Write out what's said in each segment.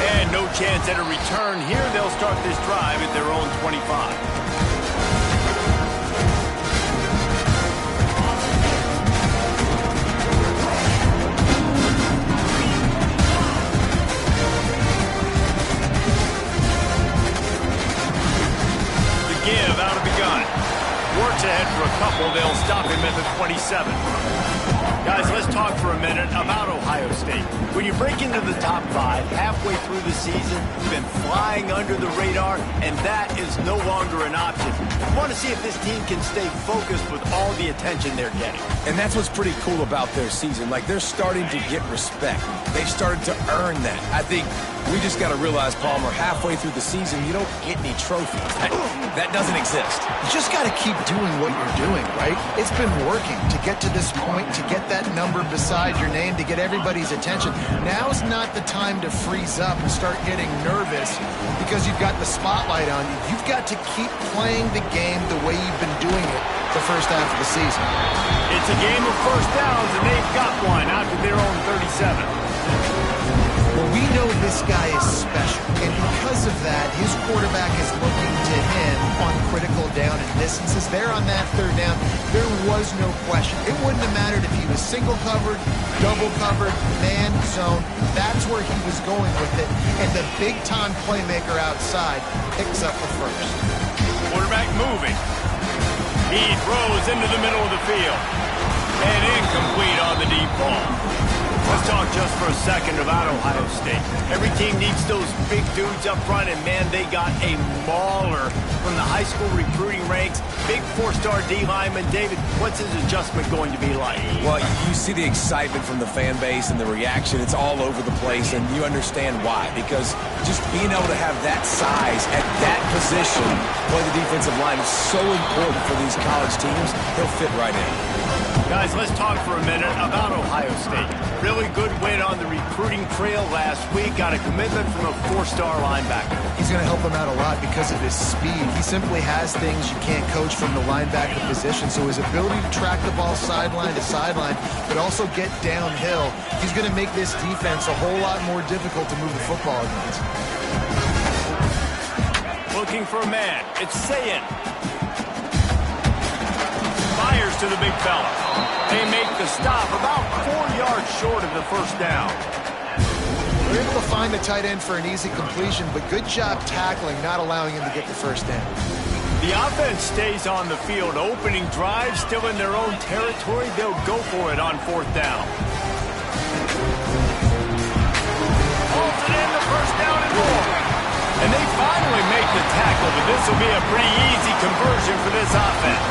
And no chance at a return here. They'll start this drive at their own 25. Give out of the gun. Works ahead for a couple. They'll stop him at the 27. Guys, let's talk for a minute about Ohio State. When you break into the top 5 halfway through the season, you've been flying under the radar, and that is no longer an option. You want to see if this team can stay focused with all the attention they're getting. And that's what's pretty cool about their season. Like, they're starting to get respect. They've started to earn that. I think we just got to realize, Palmer, halfway through the season, you don't get any trophies. That doesn't exist. You just got to keep doing what you're doing, right? It's been working to get to this point, to get that number beside your name, to get everybody's attention. Now's not the time to freeze up and start getting nervous because you've got the spotlight on you. You've got to keep playing the game the way you've been doing it the first half of the season. It's a game of first downs, and they've got one out to their own 37. Well, we know this guy is special, and because of that, his quarterback is looking to him on critical down and distances. There on that third down, there was no question. It wouldn't have mattered if he was single covered, double covered, man zone. That's where he was going with it, and the big-time playmaker outside picks up the first. Quarterback moving. He throws into the middle of the field. And incomplete on the deep ball. Let's talk just for a second about Ohio State. Every team needs those big dudes up front, and man, they got a mauler from the high school recruiting ranks. Big 4-star D lineman. David, what's his adjustment going to be like? Well, you see the excitement from the fan base and the reaction. It's all over the place, and you understand why. Because just being able to have that size at that position, play the defensive line, is so important for these college teams. He'll fit right in. Guys, let's talk for a minute about Ohio State. Really good win on the recruiting trail last week. Got a commitment from a 4-star linebacker. He's going to help him out a lot because of his speed. He simply has things you can't coach from the linebacker position. So his ability to track the ball sideline to sideline, but also get downhill, he's going to make this defense a whole lot more difficult to move the football against. Looking for a man. It's Sayin. Fires to the big fella. They make the stop about 4 yards short of the first down. They're able to find the tight end for an easy completion, but good job tackling, not allowing him to get the first down. The offense stays on the field. Opening drive, still in their own territory. They'll go for it on 4th down. Holds it in, the first down and more. And they finally make the tackle, but this will be a pretty easy conversion for this offense.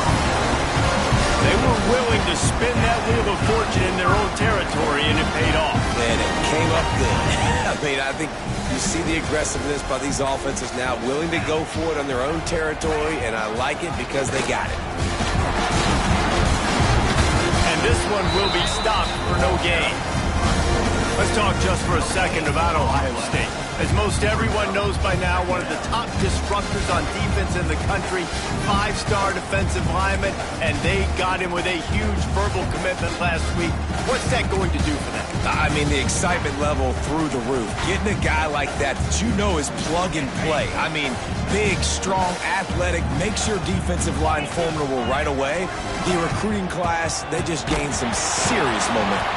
They were willing to spin that wheel of fortune in their own territory, and it paid off. And it came up good. I mean, I think you see the aggressiveness by these offenses now, willing to go for it on their own territory, and I like it because they got it. And this one will be stopped for no gain. Let's talk just for a second about Ohio State. As most everyone knows by now, one of the top disruptors on defense in the country, 5-star defensive lineman, and they got him with a huge verbal commitment last week. What's that going to do for them? I mean, the excitement level through the roof. Getting a guy like that you know is plug and play. I mean, big, strong, athletic, makes your defensive line formidable right away. The recruiting class, they just gained some serious momentum.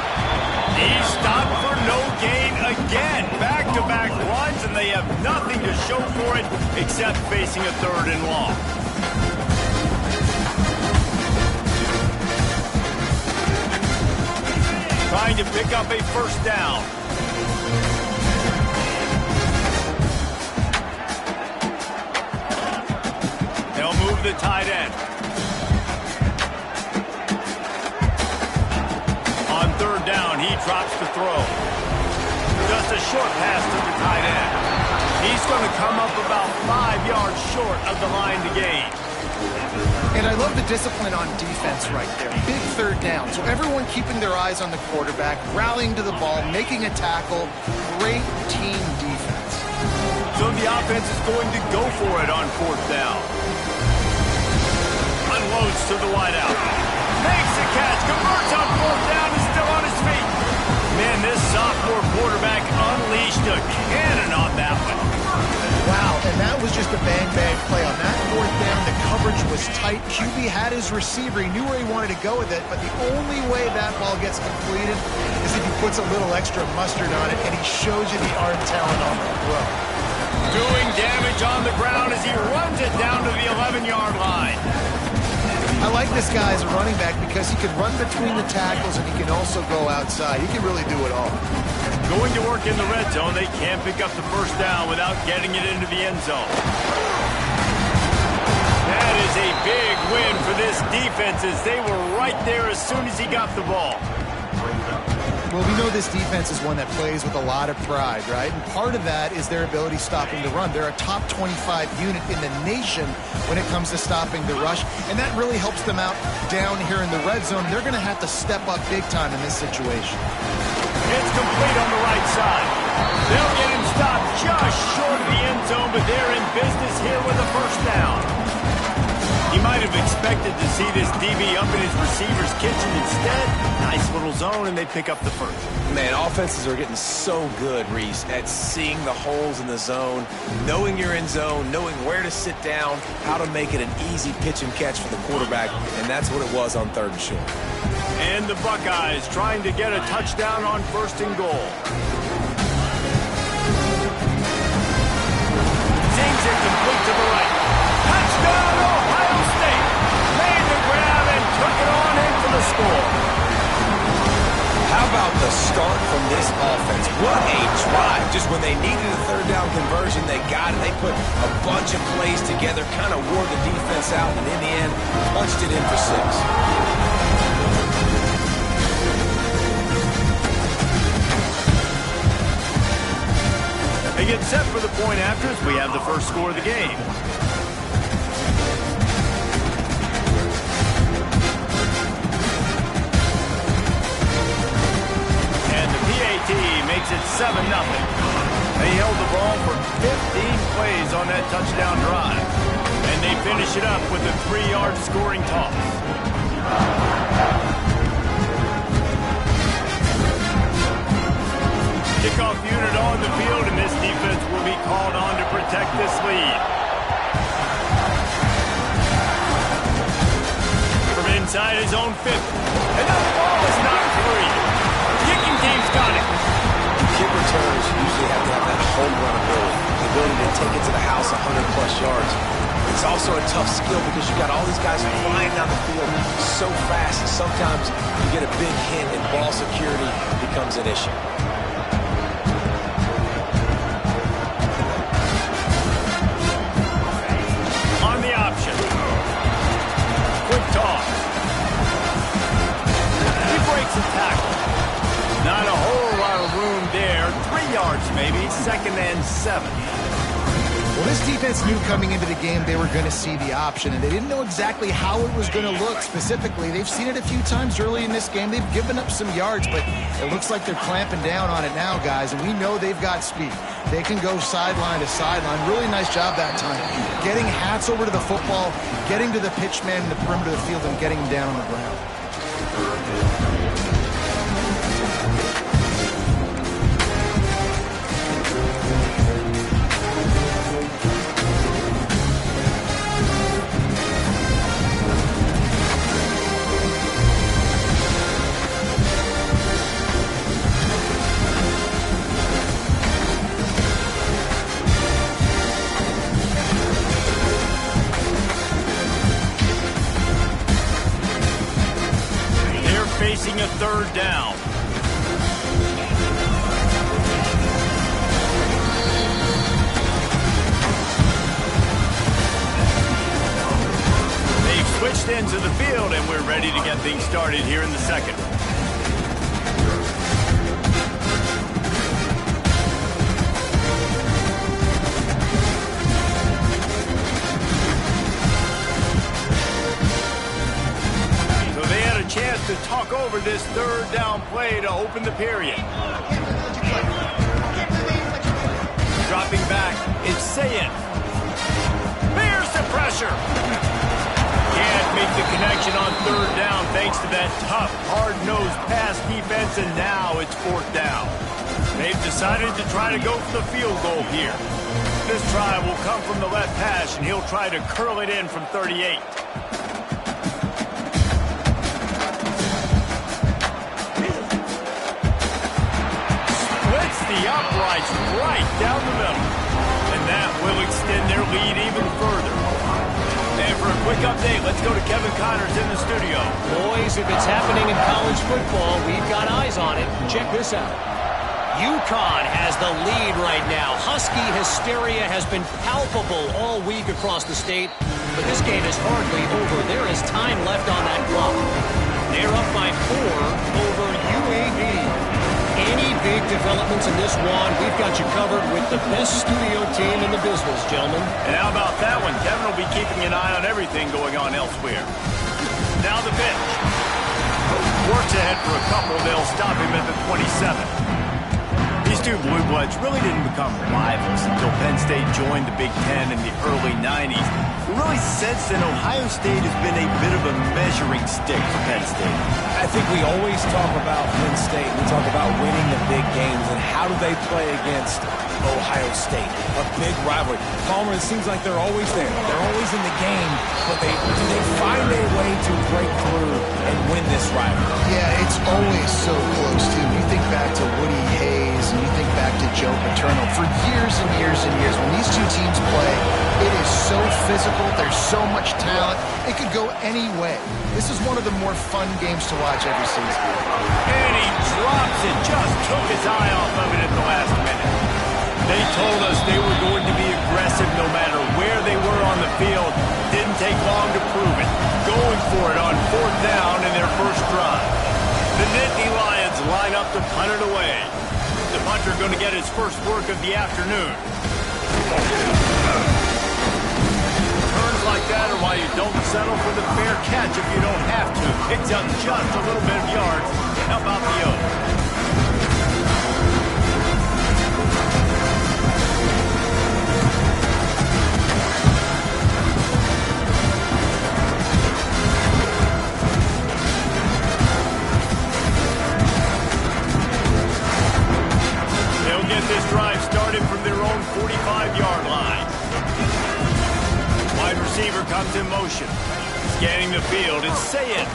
He stopped for no gain again. Back-to-back runs, and they have nothing to show for it except facing a 3rd and long. Trying to pick up a first down. They'll move the tight end. On 3rd down, he drops the throw. Just a short pass to the tight end. He's going to come up about 5 yards short of the line to gain. And I love the discipline on defense right there. Big 3rd down. So everyone keeping their eyes on the quarterback, rallying to the ball, making a tackle. Great team defense. So the offense is going to go for it on 4th down. Unloads to the wideout. Makes the catch. Converts on fourth down. Is still on his feet. Man, this sophomore quarterback unleashed a cannon on that one. Wow, and that was just a bang-bang play. On that fourth down, the coverage was tight. QB had his receiver. He knew where he wanted to go with it, but the only way that ball gets completed is if he puts a little extra mustard on it, and he shows you the arm talent on the throw. Doing damage on the ground as he runs it down to the 11-yard line. I like this guy as a running back because he can run between the tackles and he can also go outside. He can really do it all. Going to work in the red zone, they can't pick up the first down without getting it into the end zone. That is a big win for this defense as they were right there as soon as he got the ball. Well, we know this defense is one that plays with a lot of pride, right? And part of that is their ability stopping the run. They're a top 25 unit in the nation when it comes to stopping the rush, and that really helps them out down here in the red zone. They're going to have to step up big time in this situation. It's complete on the right side. They'll get him stopped just short of the end zone, but they're in business here with a first down. He might have expected to see this DB up in his receiver's kitchen. Instead, nice little zone, and they pick up the first. Man, offenses are getting so good, Reese, at seeing the holes in the zone, knowing you're in zone, knowing where to sit down, how to make it an easy pitch and catch for the quarterback, and that's what it was on 3rd and short. And the Buckeyes trying to get a touchdown on 1st and goal. Seems it complete to the right. Touchdown, Ohio State. Made the grab and took it on in for the score. How about the start from this offense? What a drive. Just when they needed a 3rd down conversion, they got it. They put a bunch of plays together, kind of wore the defense out, and in the end, punched it in for 6. They get set for the point after as we have the first score of the game. And the PAT makes it 7-0. They held the ball for 15 plays on that touchdown drive. And they finish it up with a 3-yard scoring toss. Kickoff unit on the field, and this defense will be called on to protect this lead. From inside his own 50. And that ball is not free. Kicking team's got it. Kick returns usually have to have that home run ability, the ability to take it to the house 100-plus yards. It's also a tough skill because you got all these guys flying down the field so fast, and sometimes you get a big hit and ball security becomes an issue. Not a whole lot of room there. 3 yards maybe. 2nd and 7. Well, this defense knew coming into the game they were going to see the option, and they didn't know exactly how it was going to look specifically. They've seen it a few times early in this game. They've given up some yards, but it looks like they're clamping down on it now, guys, and we know they've got speed. They can go sideline to sideline. Really nice job that time. Getting hats over to the football, getting to the pitch man in the perimeter of the field, and getting him down on the ground. Facing a 3rd down. They've switched into the field, and we're ready to get things started here in the 2nd. Chance to talk over this 3rd down play to open the period. Dropping back, it's Sayin. Bears the pressure. Can't make the connection on third down thanks to that tough, hard-nosed pass defense, and now it's fourth down. They've decided to try to go for the field goal here. This try will come from the left hash, and he'll try to curl it in from 38. Splits the uprights right down the middle. And that will extend their lead even further. And for a quick update, let's go to Kevin Connors in the studio. Boys, if it's happening in college football, we've got eyes on it. Check this out. UConn has the lead right now. Husky hysteria has been palpable all week across the state, but this game is hardly over. There is time left on that clock. They're up by 4 over UAB. Any big developments in this one, we've got you covered with the best studio team in the business, gentlemen. And how about that one? Kevin will be keeping an eye on everything going on elsewhere. Now the pitch. Works ahead for a couple. They'll stop him at the 27. These two Blue Bloods really didn't become rivals until Penn State joined the Big Ten in the early 90s. Really, since then, Ohio State has been a bit of a measuring stick for Penn State. I think we always talk about Penn State. We talk about winning the big games, and how do they play against Ohio State? A big rivalry. Palmer, it seems like they're always there. They're always in the game, but do they find a way to break through and win this rivalry? Yeah, it's always so close, too. You think back to Woody Hayes, and you think back to Joe Paterno. For years and years and years, when these two teams play, it is so physical. There's so much talent. It could go any way. This is one of the more fun games to watch every season. And he drops it. Just took his eye off of it at the last minute. They told us they were going to be aggressive no matter where they were on the field. Didn't take long to prove it. Going for it on fourth down in their first drive. The Nittany Lions line up to punt it away. The punter going to get his first work of the afternoon. Turns like that are why you don't settle for the fair catch if you don't have to. Picks up just a little bit of yards to help out the Oaks. Get this drive started from their own 45-yard line. Wide receiver comes in motion. Scanning the field, it's Sayed.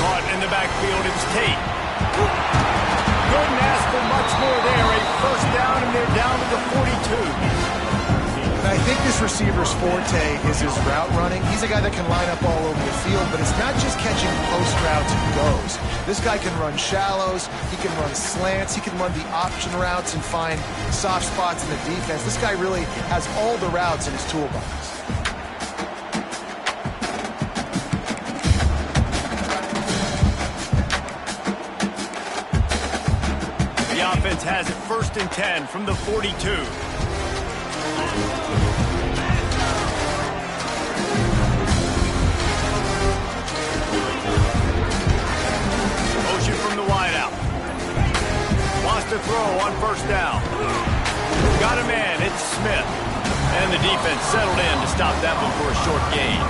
Caught in the backfield, it's Tate. Couldn't ask for much more there. A first down, and they're down to the 42. I think this receiver's forte is his route running. He's a guy that can line up all over the field, but it's not just catching post routes and goes. This guy can run shallows, he can run slants, he can run the option routes and find soft spots in the defense. This guy really has all the routes in his toolbox. The offense has it 1st and 10 from the 42. Motion from the wideout. Wants to throw on first down. Got a man, it's Smith. And the defense settled in to stop that one for a short gain.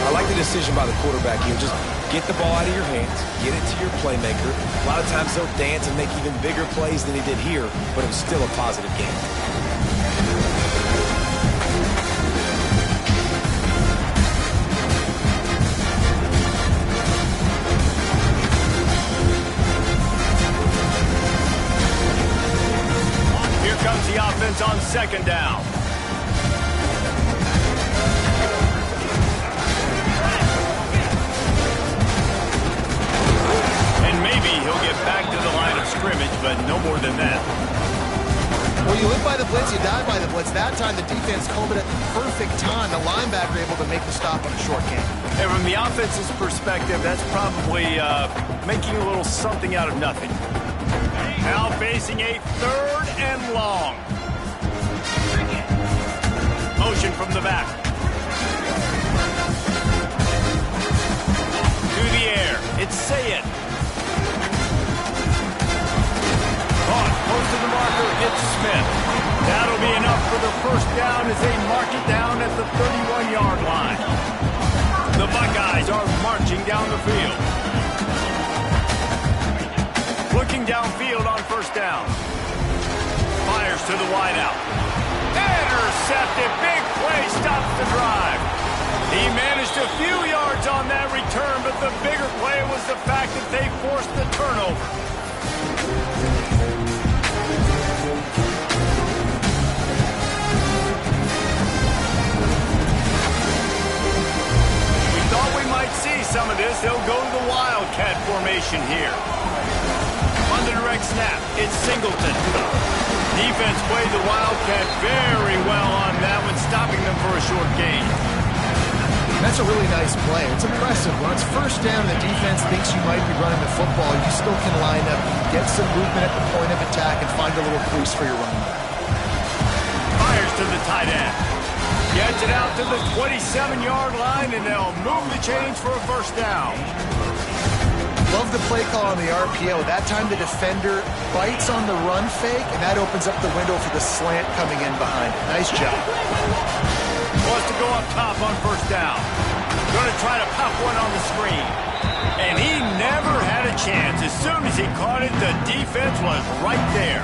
I like the decision by the quarterback here. Just get the ball out of your hands, get it to your playmaker. A lot of times he'll dance and make even bigger plays than he did here, but it was still a positive game. Here comes the offense on second down. And maybe he'll get back to the line of scrimmage, but no more than that. Well, you live by the blitz, you die by the blitz. That time, the defense called it at the perfect time. The linebacker able to make the stop on a short game. And from the offense's perspective, that's probably making a little something out of nothing. Now facing a 3rd and long. Motion from the back. To the air. It's Sayed. Caught. Close to the marker. It's Smith. That'll be enough for the first down as they mark it down at the 31-yard line. marching down the field. Looking downfield on first down. Fires to the wideout. Intercepted. Big play stops the drive. He managed a few yards on that return, but the bigger play was the fact that they forced the turnover. We thought we might see some of this. They'll go to the Wildcat formation here. On the direct snap, it's Singleton. Defense played the Wildcat very well on that one, stopping them for a short gain. That's a really nice play. It's impressive. When it's first down, the defense thinks you might be running the football. You still can line up, get some movement at the point of attack, and find a little crease for your running back. Fires to the tight end. Gets it out to the 27-yard line, and they'll move the chains for a first down. Love the play call on the RPO. That time the defender bites on the run fake, and that opens up the window for the slant coming in behind it. Nice job. Wants to go up top on first down. Going to try to pop one on the screen. And he never had a chance. As soon as he caught it, the defense was right there.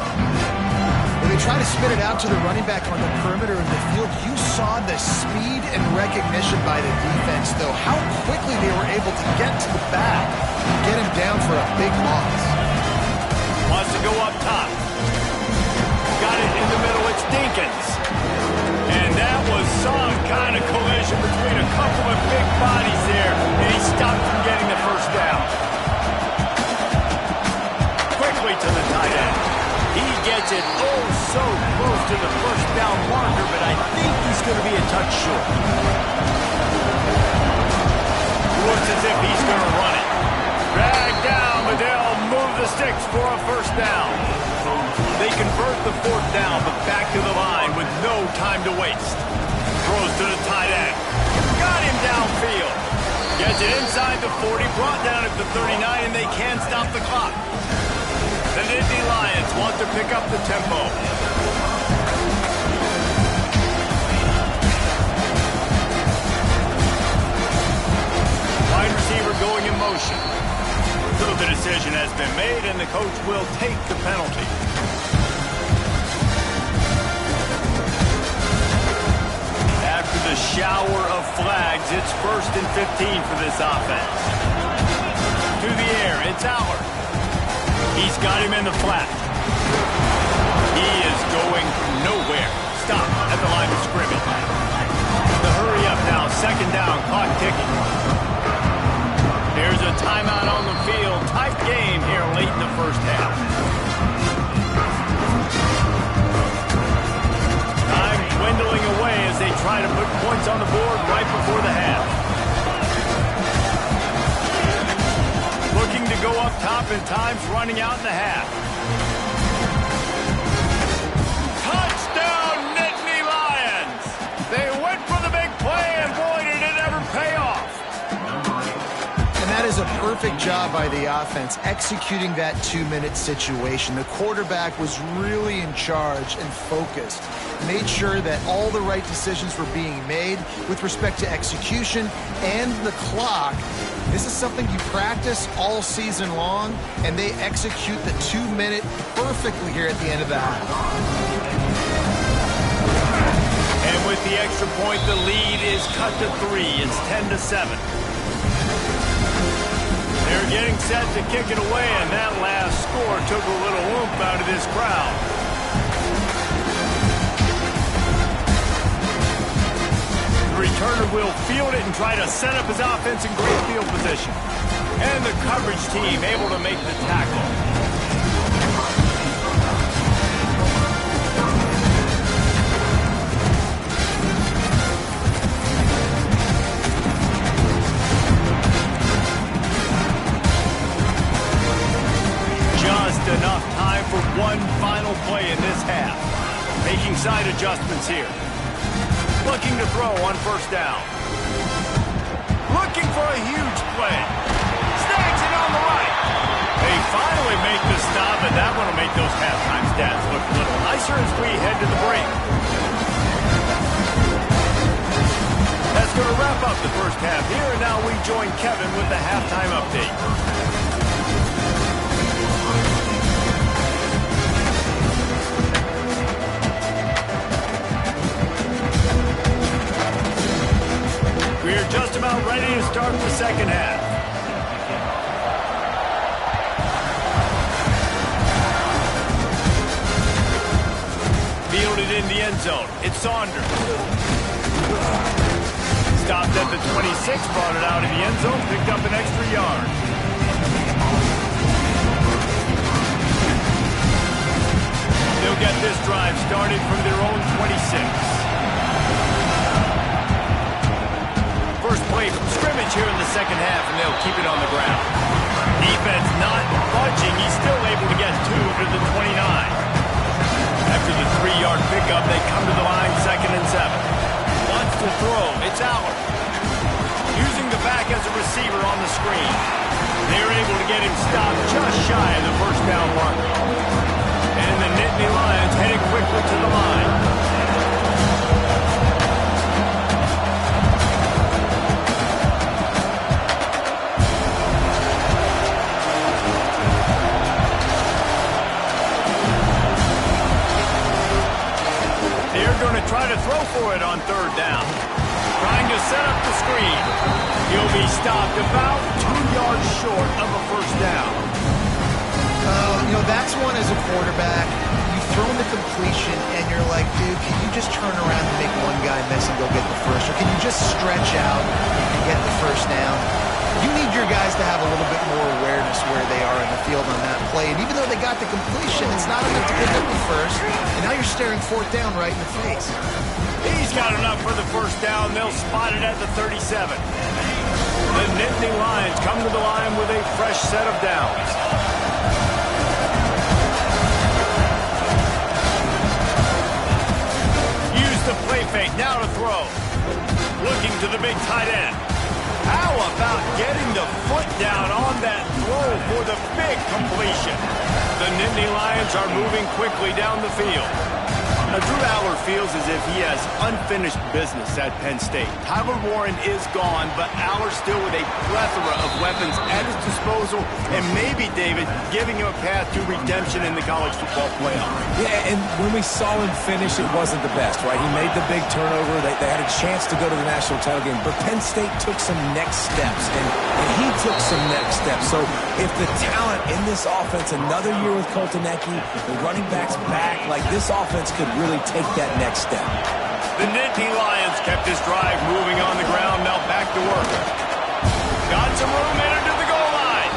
When they try to spit it out to the running back on the perimeter of the field, you saw the speed and recognition by the defense, though. How quickly they were able to get to the back and get him down for a big loss. Wants to go up top. Got it in the middle. It's Dinkins. And that was some kind of collision between a couple of big bodies there, and he stopped from getting the first down. Quickly to the tight end. He gets it oh so close to the first down marker, but I think he's going to be a touch short. Looks as if he's going to run it. Dragged down, but they'll move the sticks for a first down. They convert the fourth down, but back to the line with no time to waste. Throws to the tight end. Got him downfield. Gets it inside the 40, brought down at the 39, and they can't stop the clock. The Nittany Lions want to pick up the tempo. Wide receiver going in motion. So the decision has been made, and the coach will take the penalty. After the shower of flags, it's 1st and 15 for this offense. To the air, it's Allard. He's got him in the flat. He is going nowhere. Stop at the line of scrimmage. The hurry up now, second down, clock ticking. There's a timeout on the field. Tight game here late in the first half. Time dwindling away as they try to put points on the board right before the half. Looking to go up top, and time's running out in the half. Touchdown, Nittany Lions! They went for the big play, and boy, did it ever pay off. And that is a perfect job by the offense, executing that 2-minute situation. The quarterback was really in charge and focused. Made sure that all the right decisions were being made with respect to execution and the clock. This is something you practice all season long, and they execute the 2-minute perfectly here at the end of the half. And with the extra point, the lead is cut to 3. It's 10-7. They're getting set to kick it away, and that last score took a little oomph out of this crowd. The returner will field it and try to set up his offense in great field position. And the coverage team able to make the tackle. Just enough time for one final play in this half. Making side adjustments here. Looking to throw on first down. Looking for a huge play. Snags it on the right. They finally make the stop, and that one will make those halftime stats look a little nicer as we head to the break. That's going to wrap up the first half here, and now we join Kevin with the halftime update. We're just about ready to start the second half. Fielded in the end zone. It's Saunders. Stopped at the 26, brought it out in the end zone, picked up an extra yard. They'll get this drive started from their own 26. First play from scrimmage here in the second half, and they'll keep it on the ground. Defense not budging. He's still able to get 2 to the 29. After the 3-yard pickup, they come to the line, 2nd and 7. Wants to throw. It's Aller. Using the back as a receiver on the screen. They're able to get him stopped just shy of the first down marker. And the Nittany Lions headed quickly to the line. Going to try to throw for it on 3rd down. Trying to set up the screen. He'll be stopped about 2 yards short of a first down. That's one as a quarterback. You've thrown the completion, and you're like, dude, can you just turn around and make one guy miss and go get the first? Or can you just stretch out and get the first down? You need your guys to have a little bit more awareness where they are in the field on that play. And even though they got the completion, it's not enough to pick up the first. And now you're staring 4th down right in the face. He's got enough for the first down. They'll spot it at the 37. The Nittany Lions come to the line with a fresh set of downs. Use the play fake. Now to throw. Looking to the big tight end. How about getting the foot down on that throw for the big completion? The Nittany Lions are moving quickly down the field. Now, Drew Aller feels as if he has unfinished business at Penn State. Tyler Warren is gone, but Aller still with a plethora of weapons at his disposal, and maybe, David, giving him a path to redemption in the college football playoff. Yeah, and when we saw him finish, it wasn't the best, right? He made the big turnover. They had a chance to go to the national title game, but Penn State took some next steps, and he took some next steps. So if the talent in this offense, another year with Coltonecki, the running backs back, like this offense could really take that next step. The Nittany Lions kept this drive moving on the ground. Now back to work. Got some room in to the goal line.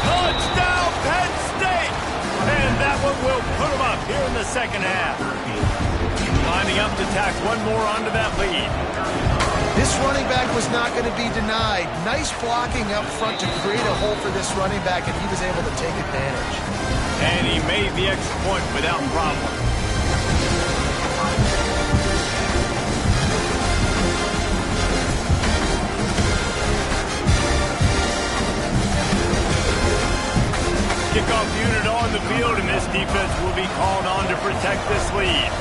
Touchdown, Penn State! And that one will put them up here in the second half. Lining up to tack one more onto that lead. This running back was not going to be denied. Nice blocking up front to create a hole for this running back, and he was able to take advantage. And he made the extra point without problem. Kickoff unit on the field, and this defense will be called on to protect this lead.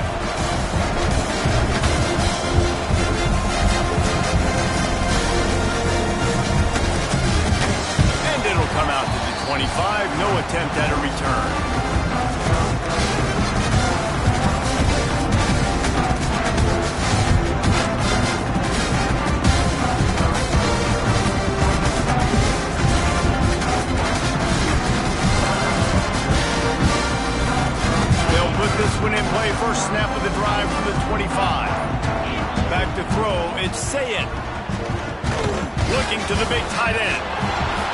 And it'll come out to the 25. No attempt at a return. This one in play, first snap of the drive from the 25. Back to throw, it's Sayed. Looking to the big tight end.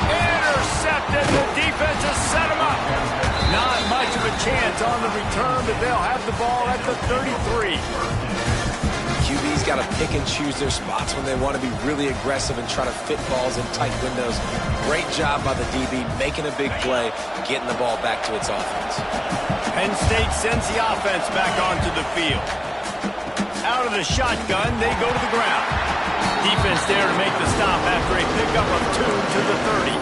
Intercepted, the defense has set him up. Not much of a chance on the return, but they'll have the ball at the 33. QB's got to pick and choose their spots when they want to be really aggressive and try to fit balls in tight windows. Great job by the DB, making a big play, getting the ball back to its offense. Penn State sends the offense back onto the field. Out of the shotgun, they go to the ground. Defense there to make the stop after a pickup of 2 to the 30.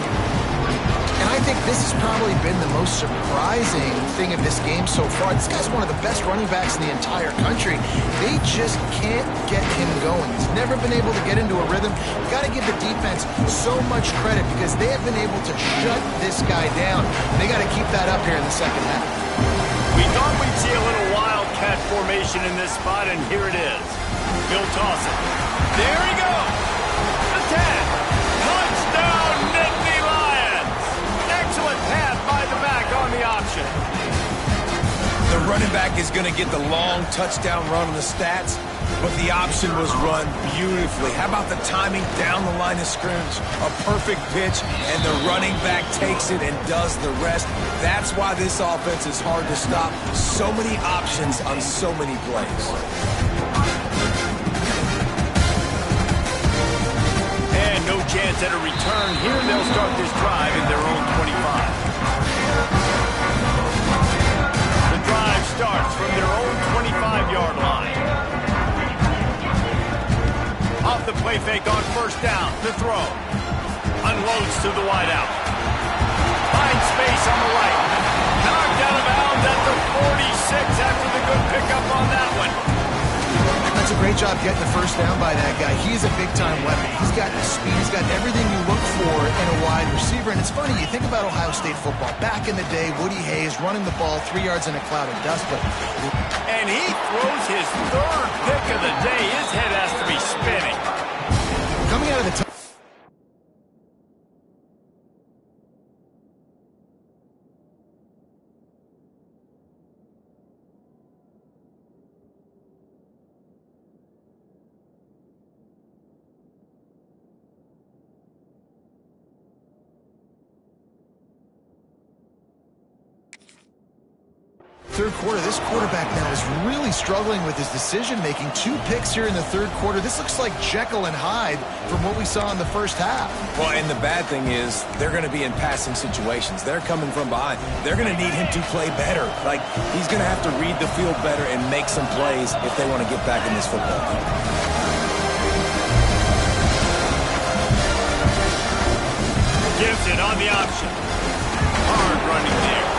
And I think this has probably been the most surprising thing of this game so far. This guy's one of the best running backs in the entire country. They just can't get him going. He's never been able to get into a rhythm. You got to give the defense so much credit because they have been able to shut this guy down. They got to keep that up here in the second half. We thought we'd see a little wildcat formation in this spot, and here it is. He'll toss it. There he goes. The 10. Touchdown, Nittany Lions. Excellent pass by the back on the option. The running back is going to get the long touchdown run on the stats, but the option was run beautifully. How about the timing down the line of scrimmage? A perfect pitch, and the running back takes it and does the rest. That's why this offense is hard to stop. So many options on so many plays. And no chance at a return here. They'll start this drive in their own 25. The drive starts from their own 25-yard line. Off the play fake on first down. The throw. Unloads to the wideout. Finds space on the right. Knocked out of bounds at the 46 after the good pickup on that one. That's a great job getting the first down by that guy. He's a big-time weapon. He's got the speed. He's got everything you look for in a wide receiver. And it's funny, you think about Ohio State football. Back in the day, Woody Hayes running the ball 3 yards in a cloud of dust. And he throws his third pick of the day. His head has to be spinning. Coming out of the top. Third quarter, this quarterback now is really struggling with his decision-making. 2 picks here in the third quarter. This looks like Jekyll and Hyde from what we saw in the first half. Well, and the bad thing is they're going to be in passing situations. They're coming from behind. They're going to need him to play better. Like, he's going to have to read the field better and make some plays if they want to get back in this football game. Gives it on the option. Hard running there.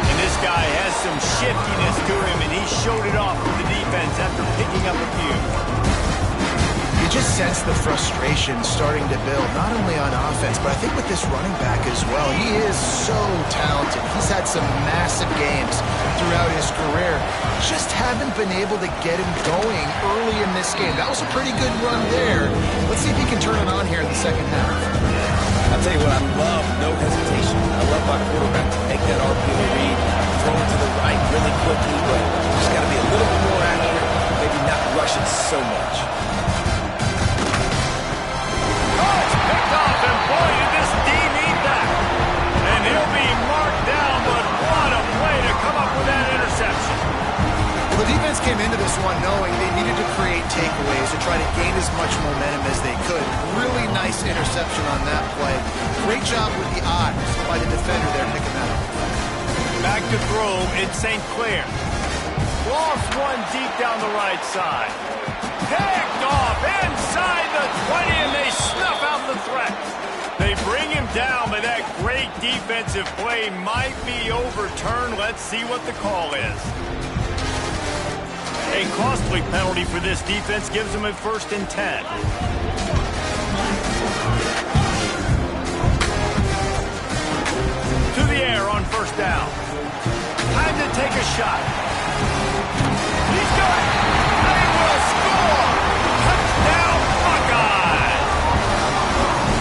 And this guy has some shiftiness to him, and he showed it off with the defense after picking up a few. You just sense the frustration starting to build, not only on offense, but I think with this running back as well. He is so talented. He's had some massive games throughout his career. Just haven't been able to get him going early in this game. That was a pretty good run there. Let's see if he can turn it on here in the second half. I'll tell you what, I love no hesitation. I love my quarterback to make that RPO read, throw it to the right really quickly, but just got to be a little bit more accurate, maybe not rush it so much. Oh, it's picked off, and boy, did this D need that. And he'll be marked down, but what a play to come up with that interception. Well, the defense came into this one knowing they needed to create takeaways to try to gain as much momentum as they could. Really nice interception on that play. Great job with the eyes by the defender there picking that up. Back to throw, it's St. Clair. Lost one deep down the right side. Picked off inside the 20, and they snuff out the threat. They bring him down, but that great defensive play might be overturned. Let's see what the call is. A costly penalty for this defense gives them a 1st and 10. To the air on first down. Time to take a shot. He's got it. They will score. Touchdown, Buckeyes.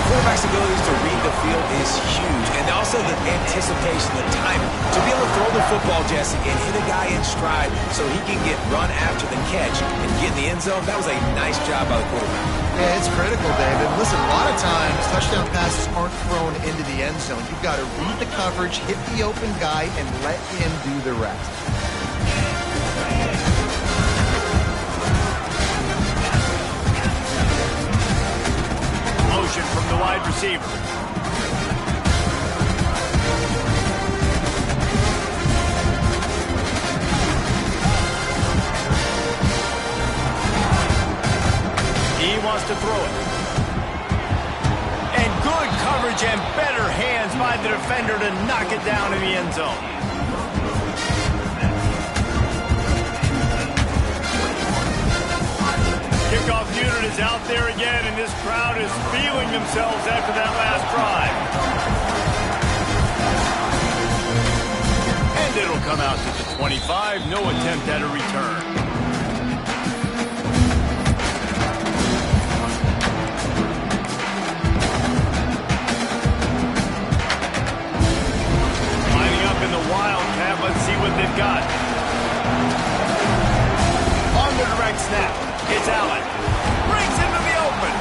Quarterback's abilities to read the field is huge, and also the anticipation, the timing. To be able to throw the football, Jesse, and hit a guy in stride so he can get run after the catch and get in the end zone, that was a nice job by the quarterback. Yeah, it's critical, David. Listen, a lot of times touchdown passes aren't thrown into the end zone. You've got to read the coverage, hit the open guy, and let him do the rest. Motion from the wide receiver. He wants to throw it. And good coverage and better hands by inside the defender to knock it down in the end zone. Kickoff unit is out there again, and this crowd is feeling themselves after that last drive. And it'll come out to the 25. No attempt at a return. Lining up in the Wildcat. Let's see what they've got. On the direct snap. It's Allen. Breaks into the open.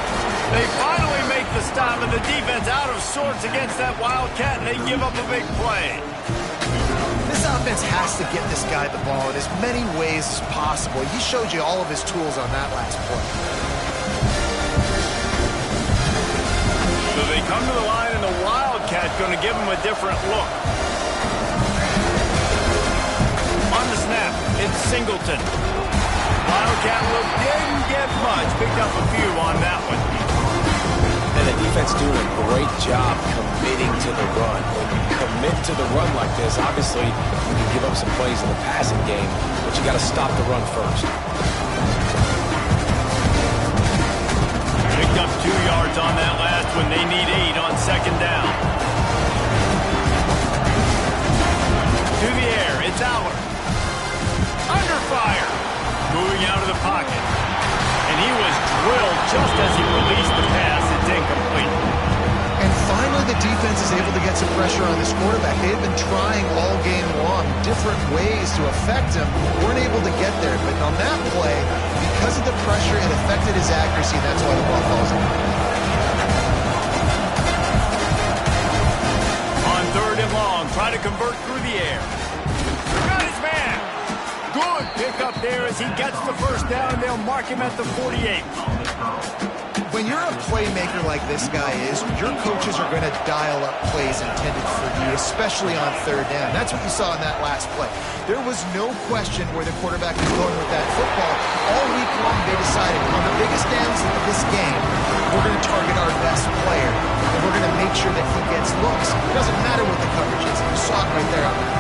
They finally make the stop, and the defense out of sorts against that Wildcat, and they give up a big play. This offense has to get this guy the ball in as many ways as possible. He showed you all of his tools on that last play. So they come to the line, and the Wildcat going to give them a different look. On the snap, it's Singleton. Wildcat look didn't get much. Picked up a few on that one. And the defense doing a great job committing to the run. When you commit to the run like this, obviously you can give up some plays in the passing game, but you got to stop the run first. Picked up 2 yards on that last one. They need 8 on second down. To the air, it's Aller. Under fire. Moving out of the pocket. And he was drilled just as he released the pass. It's incomplete. And finally, the defense is able to get some pressure on this quarterback. They had been trying all game long different ways to affect him. Weren't able to get there. But on that play, because of the pressure, it affected his accuracy. That's why the ball falls in. On 3rd and long, try to convert through the air. Got his man. Good pickup there as he gets the first down, and they'll mark him at the 48. When you're a playmaker like this guy is, your coaches are going to dial up plays intended for you, especially on 3rd down. That's what you saw in that last play. There was no question where the quarterback was going with that football. All week long, they decided on the biggest downs of this game, we're going to target our best player, and we're going to make sure that he gets looks. It doesn't matter what the coverage is. You saw it right there on that.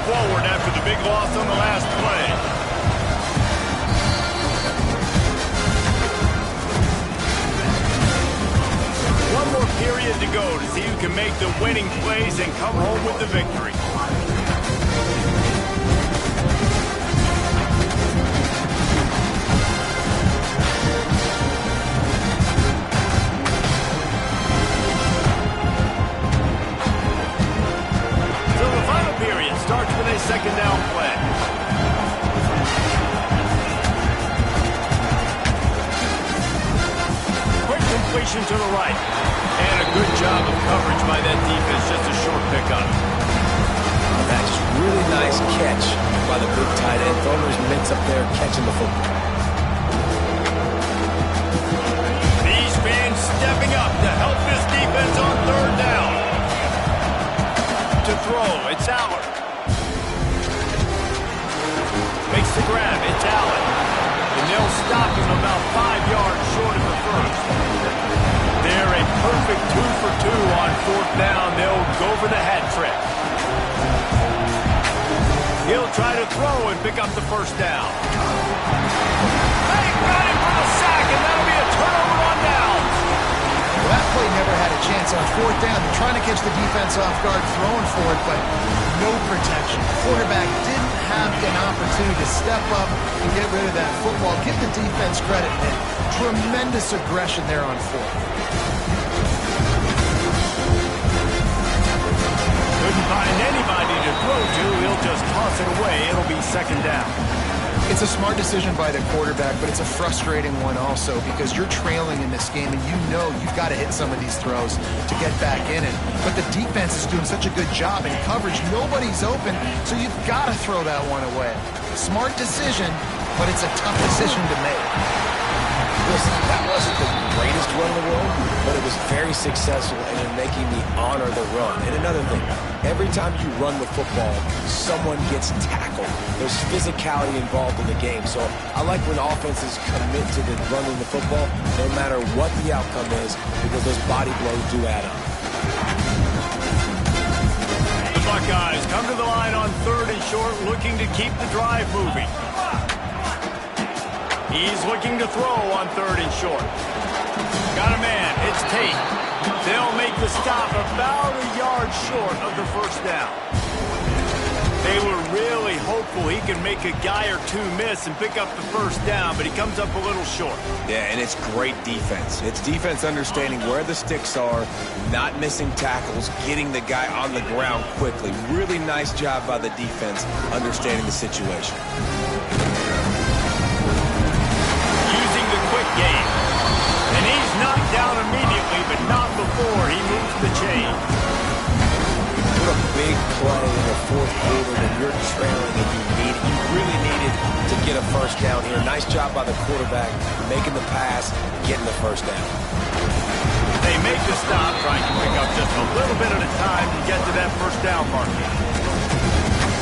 Forward after the big loss on the last play. One more period to go to see who can make the winning plays and come home with the victory. Starts with a second down play. Quick completion to the right. And a good job of coverage by that defense. Just a short pickup. That's just really nice catch by the big tight end. Throwing his mitts up there, catching the football. These fans stepping up to help this defense on 3rd down. To throw, it's Aller. Makes the grab, it's Allen. And they'll stop him about 5 yards short of the first. They're a perfect 2 for 2 on 4th down. They'll go for the hat trick. He'll try to throw and pick up the first down. They got him for the sack, and that'll be a turnover on downs. Well, that play never had a chance on 4th down. They're trying to catch the defense off guard, throwing for it, but no protection. The quarterback didn't have an opportunity to step up and get rid of that football. Give the defense credit, man. Tremendous aggression there on 4th. Couldn't find anybody to throw to. He'll just toss it away. It'll be second down. It's a smart decision by the quarterback, but it's a frustrating one also because you're trailing in this game and you know you've got to hit some of these throws to get back in it. But the defense is doing such a good job in coverage. Nobody's open, so you've got to throw that one away. Smart decision, but it's a tough decision to make. Listen, that wasn't the greatest run in the world, but it was very successful in making me honor the run. And another thing, every time you run the football, someone gets tackled. There's physicality involved in the game. So I like when offenses commit to the running the football, no matter what the outcome is, because those body blows do add up. The Buckeyes come to the line on 3rd and short, looking to keep the drive moving. He's looking to throw on 3rd and short. Got a man. It's Tate. They'll make the stop about a yard short of the first down. They were really hopeful he could make a guy or two miss and pick up the first down, but he comes up a little short. Yeah, and it's great defense. It's defense understanding where the sticks are, not missing tackles, getting the guy on the ground quickly. Really nice job by the defense understanding the situation. Game. And he's knocked down immediately, but not before he moves the chain. What a big play in the 4th quarter when you're trailing and you really needed to get a first down here. Nice job by the quarterback, making the pass, getting the first down. They make the stop, trying to pick up just a little bit at a time to get to that first down mark.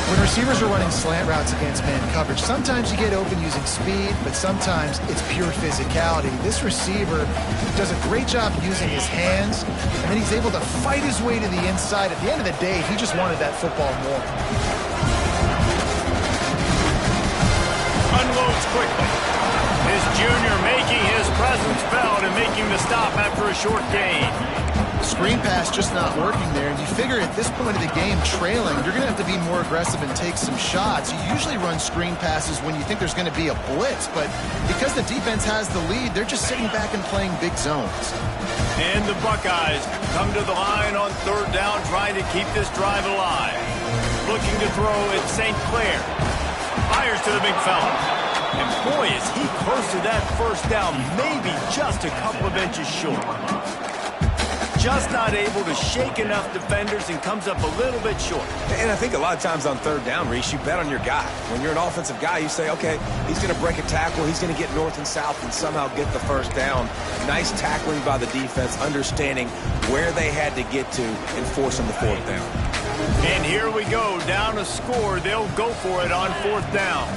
When receivers are running slant routes against man coverage, sometimes you get open using speed, but sometimes it's pure physicality. This receiver does a great job using his hands, and then he's able to fight his way to the inside. At the end of the day, he just wanted that football more. Unloads quickly. This junior making his presence felt and making the stop after a short gain. Screen pass just not working there, and you figure at this point of the game, trailing, you're going to have to be more aggressive and take some shots. You usually run screen passes when you think there's going to be a blitz, but because the defense has the lead, they're just sitting back and playing big zones. And the Buckeyes come to the line on 3rd down, trying to keep this drive alive. Looking to throw at St. Clair. Fires to the big fella. And boy, is he close to that first down, maybe just a couple of inches short. Just not able to shake enough defenders and comes up a little bit short. And I think a lot of times on 3rd down, Reese, you bet on your guy. When you're an offensive guy, you say, okay, he's going to break a tackle, he's going to get north and south and somehow get the first down. Nice tackling by the defense, understanding where they had to get to and forcing the 4th down. And here we go, down a score. They'll go for it on 4th down.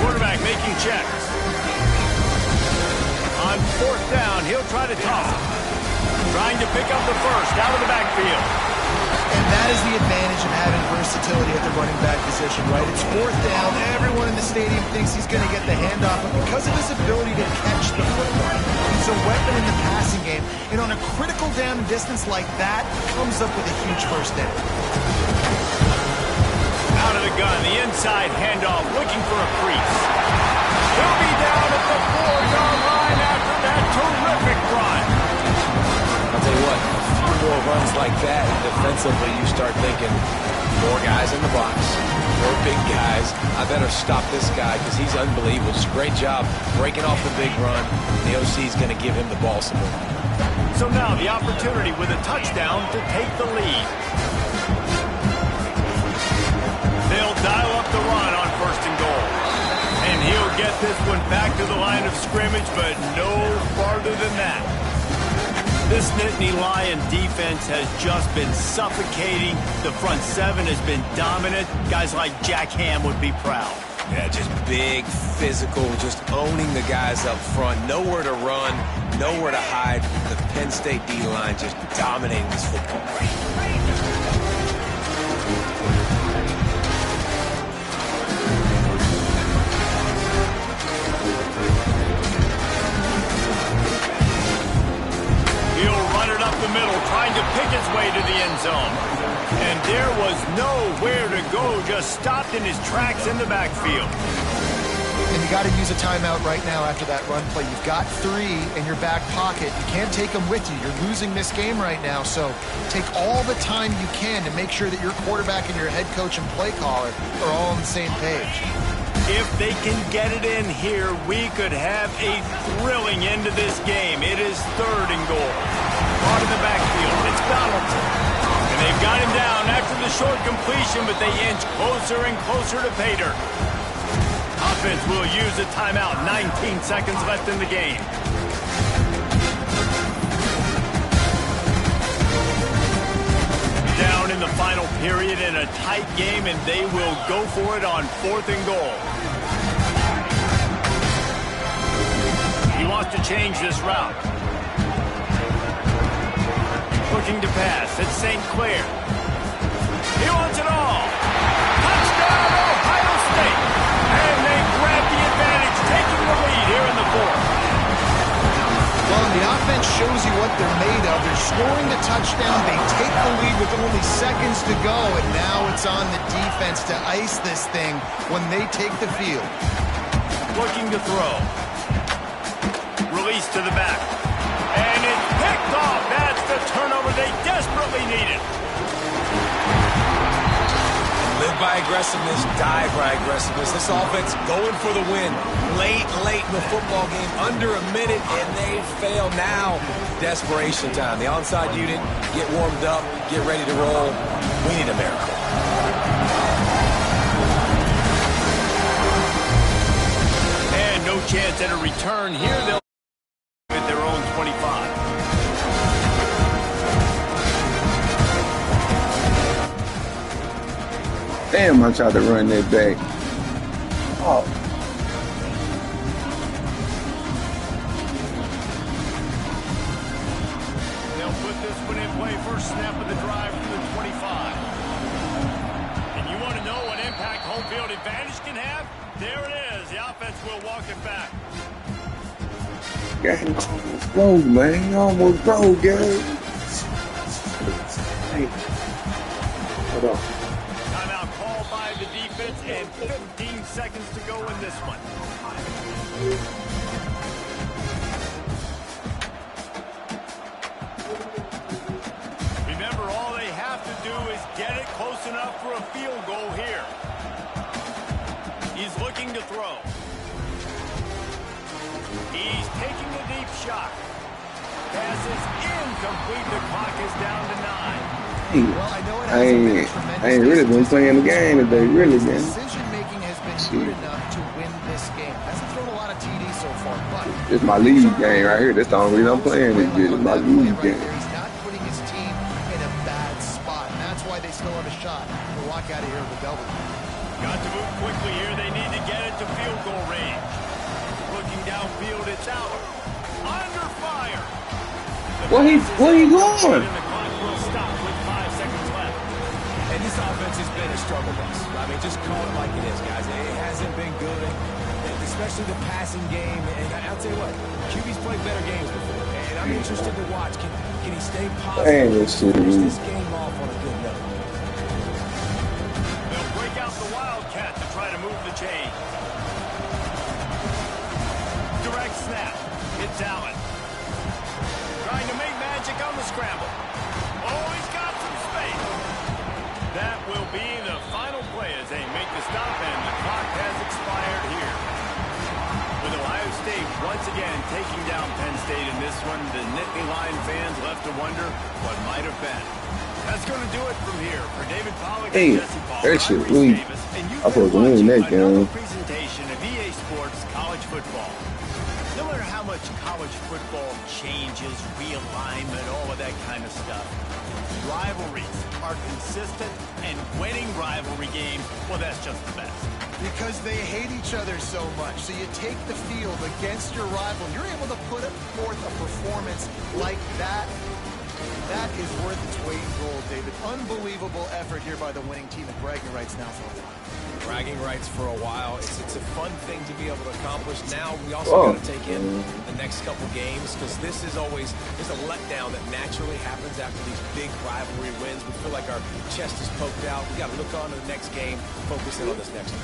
Quarterback making checks. On 4th down, he'll try to toss it. Trying to pick up the first out of the backfield. And that is the advantage of having versatility at the running back position, right? It's 4th down. Everyone in the stadium thinks he's going to get the handoff, but because of his ability to catch the football, he's a weapon in the passing game. And on a critical down distance like that, comes up with a huge first down. Out of the gun, the inside handoff, looking for a crease. He'll be down at the 4-yard line after that terrific run. I'll tell you what, a few more runs like that, and defensively you start thinking, more guys in the box, more big guys. I better stop this guy because he's unbelievable. Just a great job breaking off the big run. The OC is going to give him the ball some more. So now the opportunity with a touchdown to take the lead. They'll dial up the run on 1st and goal. And he'll get this one back to the line of scrimmage, but no farther than that. This Nittany Lion defense has just been suffocating. The front 7 has been dominant. Guys like Jack Ham would be proud. Yeah, just big, physical, just owning the guys up front. Nowhere to run, nowhere to hide. The Penn State D-line just dominating this football. The middle, trying to pick his way to the end zone. And there was nowhere to go, just stopped in his tracks in the backfield. And you got to use a timeout right now after that run play. You've got 3 in your back pocket. You can't take them with you. You're losing this game right now, so take all the time you can to make sure that your quarterback and your head coach and play caller are all on the same page. If they can get it in here, we could have a thrilling end to this game. It is 3rd and goal. Caught in the backfield. It's Donaldson. And they've got him down after the short completion, but they inch closer and closer to pay dirt. Offense will use a timeout. 19 seconds left in the game. Down in the final period in a tight game, and they will go for it on 4th and goal. He wants to change this route. Looking to pass. It's St. Clair. He wants it all. Touchdown, Ohio State. And they grab the advantage, taking the lead here in the 4th. Well, the offense shows you what they're made of. They're scoring the touchdown. They take the lead with only seconds to go, and now it's on the defense to ice this thing when they take the field. Looking to throw. Release to the back. And it's picked off. That's the turnover they desperately needed. Live by aggressiveness, die by aggressiveness. This offense going for the win. Late in the football game, under a minute, and they fail now. Desperation time. The onside unit, get warmed up, get ready to roll. We need a miracle. And no chance at a return here. They'll at their own 25. Damn, I tried to run that back. Oh. They'll put this one in play. First snap of the drive from the 25. And you want to know what impact home field advantage can have? There it is. The offense will walk it back. God, almost broke, man. You almost broke, guys. Hey. Hold on. Timeout called by the defense, and 15 seconds to go in this one. Remember, all they have to do is get it close enough for a field goal here. He's looking to throw. He's taking a deep shot. Pass is incomplete. The clock is down to 9. Well, I know it I ain't really been playing the game today, really, man. Decision-making has been good enough to win this game. Hasn't thrown a lot of TDs so far, but It's my league game right here. That's the only reason I'm playing this bitch. It's my league game. he's not putting his team in a bad spot, and that's why they still have a shot to walk out of here with a W. Got to move quickly here. They need to get it to field goal range. Looking downfield, it's out. Under fire. Where he going? And the clock will stop with 5 seconds left. And this offense has been a struggle bus. I mean, just call it like it is, guys. It hasn't been good, especially the passing game. And I'll tell you what, QB's played better games before. And I'm interested to watch. Can he stay positive? Finish this game off on a good note. They'll break out the Wildcat to try to move the chain. Direct snap. It's Allen. Trying to make magic on the scramble. Oh, he's got some space. That will be the final play as they make the stop, and the clock has expired here. With Ohio State once again taking down Penn State in this one, the Nittany Lion fans left to wonder what might have been. That's going to do it from here. For David Pollack Hey, and Jesse Paul, that shit I'm Reese really- Davis, and you've I been supposed to win that watching another game. presentation of EA Sports College Football. No matter how much college football changes, realignment, all of that kind of stuff, rivalries are consistent, and winning rivalry games, well, that's just the best. Because they hate each other so much. So you take the field against your rival. You're able to put forth a performance like that. That is worth its weight in gold, David. Unbelievable effort here by the winning team, and bragging rights now for a while. Bragging rights for a while. It's a fun thing to be able to accomplish. Now we also got to take in the next couple games, because this is always, there's a letdown that naturally happens after these big rivalry wins. We feel like our chest is poked out. We got to look on to the next game, focus in on this next one.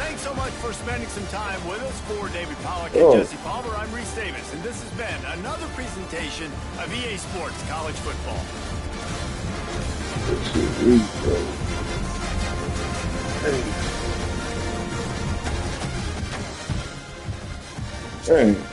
Thanks so much for spending some time with us. For David Pollack and Jesse Palmer, I'm Reese Davis, and this has been another presentation of EA Sports College Football. Hey. Hey.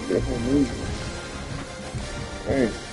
definitely moving. Hey.